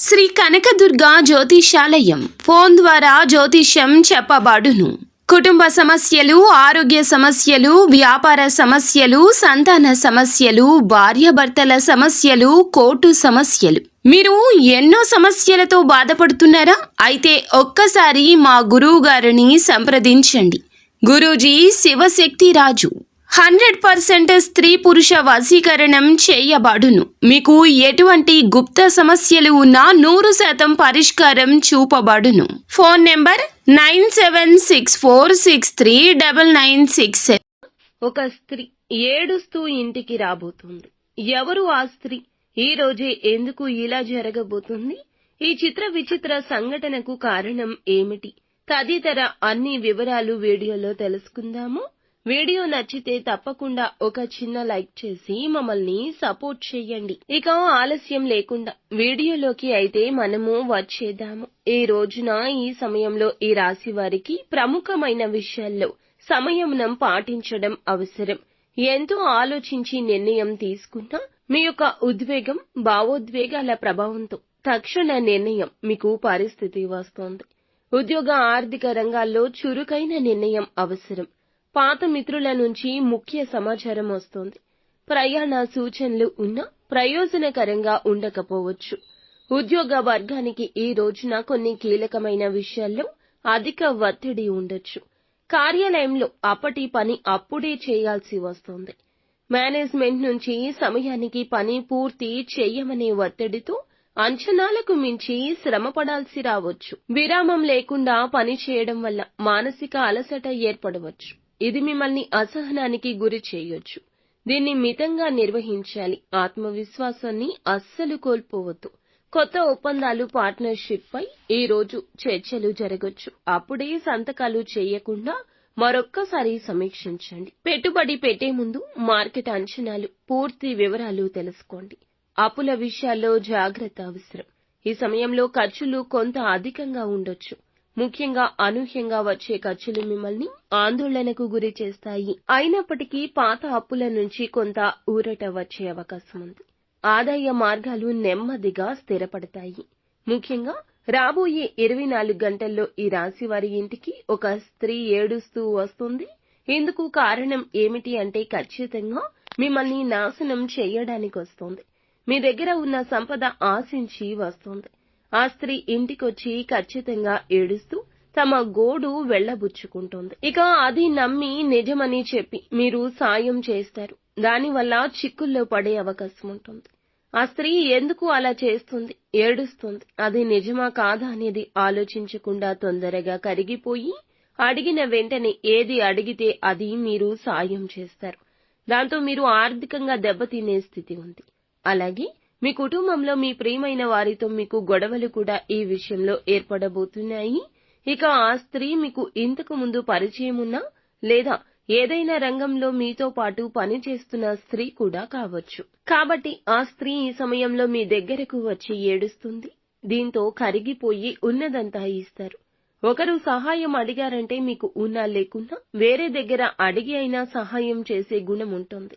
Shri Kanakadurga జ్యోతిషాలయం phone ద్వారా జ్యోతిష్యం చెప్పబడును. కుటుంబ సమస్యలు, ఆరోగ్య సమస్యలు, వ్యాపార సమస్యలు, సంతాన సమస్యలు, భార్యాభర్తల సమస్యలు, కోర్టు సమస్యలు. మీరు ఎన్నో సమస్యలతో బాధపడుతున్నారా? అయితే ఒక్కసారి మా గురువు గారిని సంప్రదించండి. గురూజీ శివశక్తి రాజు 100% స్త్రీ పురుష వశీకరణం చేయబడును. మీకు ఎటువంటి గుప్త సమస్యలు ఉన్నా 100% పరిష్కారం చూపబడును. Phone number 9764639967. ఒక స్త్రీ ఏడుస్తూ ఇంటికి రాబోతుంది. ఎవరు ఆ స్త్రీ? ఈ రోజే ఎందుకు ఇలా జరగబోతుంది? ఈ చిత్ర విచిత్ర సంఘటనకు కారణం ఏమిటి? తదితర అన్ని వివరాలు వీడియోలో తెలుసుకుందాము. వీడియో నచ్చితే తప్పకుండా ఒక చిన్న లైక్ చేసి మమ్మల్ని సపోర్ట్ చేయండి. ఇక ఆలస్యం లేకుండా వీడియోలోకి అయితే మనము వచ్చేద్దాము. ఈ రోజున ఈ సమయంలో ఈ రాశి వారికి ప్రముఖమైన విషయాల్లో సంయమనం పాటించడం అవసరం. ఎంతో ఆలోచించి నిర్ణయం తీసుకున్నా మీ యొక్క ఉద్వేగం, భావోద్వేగాల ప్రభావంతో తక్షణ నిర్ణయం మీకు పరిస్థితి వస్తోంది. ఉద్యోగ ఆర్థిక రంగాల్లో చురుకైన నిర్ణయం అవసరం. పాత మిత్రుల నుంచి ముఖ్య సమాచారం వస్తోంది. ప్రయాణ సూచనలు ఉన్నా ప్రయోజనకరంగా ఉండకపోవచ్చు. ఉద్యోగ వర్గానికి ఈ రోజున కొన్ని కీలకమైన విషయాల్లో అధిక ఒత్తిడి ఉండొచ్చు. కార్యాలయంలో అప్పటి పని అప్పుడే చేయాల్సి వస్తోంది. మేనేజ్మెంట్ నుంచి సమయానికి పని పూర్తి చేయమనే ఒత్తిడితో అంచనాలకు మించి శ్రమపడాల్సి రావచ్చు. విరామం లేకుండా పని చేయడం వల్ల మానసిక అలసట ఏర్పడవచ్చు. ఇది మిమ్మల్ని అసహనానికి గురి చేయొచ్చు. దీన్ని మితంగా నిర్వహించాలి. ఆత్మవిశ్వాసాన్ని అస్సలు కోల్పోవద్దు. కొత్త ఒప్పందాలు, పార్ట్నర్షిప్ పై ఈ రోజు చర్చలు జరగొచ్చు. అప్పుడే సంతకాలు చేయకుండా మరొక్కసారి సమీక్షించండి. పెట్టుబడి పెట్టే ముందు మార్కెట్ అంచనాలు, పూర్తి వివరాలు తెలుసుకోండి. అప్పుల విషయాల్లో జాగ్రత్త అవసరం. ఈ సమయంలో ఖర్చులు కొంత అధికంగా ఉండొచ్చు. ముఖ్యంగా అనూహ్యంగా వచ్చే ఖర్చులు మిమ్మల్ని ఆందోళనకు గురి చేస్తాయి. అయినప్పటికీ పాత అప్పుల నుంచి కొంత ఊరట వచ్చే అవకాశం ఉంది. ఆదాయ మార్గాలు నెమ్మదిగా స్థిరపడతాయి. ముఖ్యంగా రాబోయే 24 గంటల్లో ఈ రాశి వారి ఇంటికి ఒక స్త్రీ ఏడుస్తూ వస్తుంది. ఇందుకు కారణం ఏమిటి అంటే ఖచ్చితంగా మిమ్మల్ని నాశనం చేయడానికి వస్తోంది. మీ దగ్గర ఉన్న సంపద ఆశించి వస్తోంది. ఆ స్త్రీ ఇంటికొచ్చి ఖచ్చితంగా ఏడుస్తూ తమ గోడు వెళ్లబుచ్చుకుంటోంది. ఇక అది నమ్మి నిజమని చెప్పి మీరు సాయం చేస్తారు. దానివల్ల చిక్కుల్లో పడే అవకాశం ఉంటుంది. ఆ స్త్రీ ఎందుకు అలా చేస్తుంది, ఏడుస్తుంది, అది నిజమా కాదా అనేది ఆలోచించకుండా తొందరగా కరిగిపోయి అడిగిన వెంటనే ఏది అడిగితే అది మీరు సాయం చేస్తారు. దాంతో మీరు ఆర్థికంగా దెబ్బతినే స్థితి ఉంది. అలాగే మీ కుటుంబంలో మీ ప్రియమైన వారితో మీకు గొడవలు కూడా ఈ విషయంలో ఏర్పడబోతున్నాయి. ఇక ఆ స్త్రీ మీకు ఇంతకు ముందు పరిచయం ఉన్నా లేదా ఏదైనా రంగంలో మీతో పాటు పనిచేస్తున్న స్త్రీ కూడా కావచ్చు. కాబట్టి ఆ స్త్రీ ఈ సమయంలో మీ దగ్గరకు వచ్చి ఏడుస్తుంది. దీంతో కరిగిపోయి ఉన్నదంతా ఇస్తారు. ఒకరు సహాయం అడిగారంటే మీకు ఉన్నా లేకున్నా వేరే దగ్గర అడిగి అయినా సహాయం చేసే గుణం ఉంటుంది.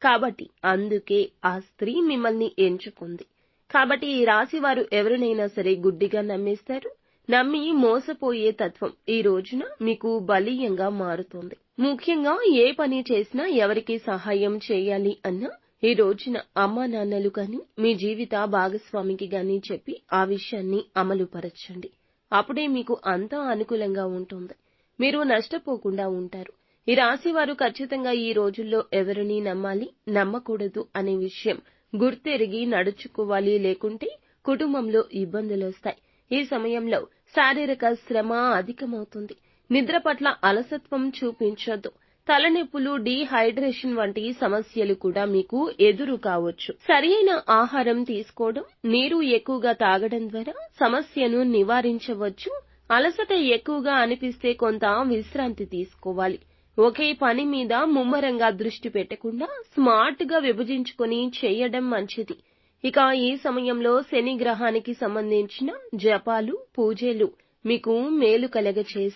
కాబట్టి అందుకే ఆ స్త్రీ మిమ్మల్ని ఎంచుకుంది. కాబట్టి ఈ రాశి వారు ఎవరినైనా సరే గుడ్డిగా నమ్మేస్తారు. నమ్మి మోసపోయే తత్వం ఈ రోజున మీకు బలీయంగా మారుతోంది. ముఖ్యంగా ఏ పని చేసినా, ఎవరికి సహాయం చేయాలి అన్నా ఈ రోజున అమ్మా నాన్నలు గాని, మీ జీవిత భాగస్వామికి గాని చెప్పి ఆ విషయాన్ని అమలుపరచండి. అప్పుడే మీకు అంతా అనుకూలంగా ఉంటుంది. మీరు నష్టపోకుండా ఉంటారు. ఈ రాశి వారు ఖచ్చితంగా ఈ రోజుల్లో ఎవరిని నమ్మాలి, నమ్మకూడదు అనే విషయం గుర్తెరిగి నడుచుకోవాలి. లేకుంటే కుటుంబంలో ఇబ్బందులొస్తాయి. ఈ సమయంలో శారీరక శ్రమ అధికమవుతుంది. నిద్ర పట్ల అలసత్వం చూపించొద్దు. తలనొప్పులు, డీహైడ్రేషన్ వంటి సమస్యలు కూడా మీకు ఎదురు కావచ్చు. సరియైన ఆహారం తీసుకోవడం, నీరు ఎక్కువగా తాగడం ద్వారా సమస్యను నివారించవచ్చు. అలసట ఎక్కువగా అనిపిస్తే కొంత విశ్రాంతి తీసుకోవాలి. ఒకే పని మీద ముమ్మరంగా దృష్టి పెట్టకుండా స్మార్ట్ గా విభజించుకొని చేయడం మంచిది. ఇక ఈ సమయంలో శని గ్రహానికి సంబంధించిన జపాలు, పూజలు మీకు మేలు కలగచేస్తాయి.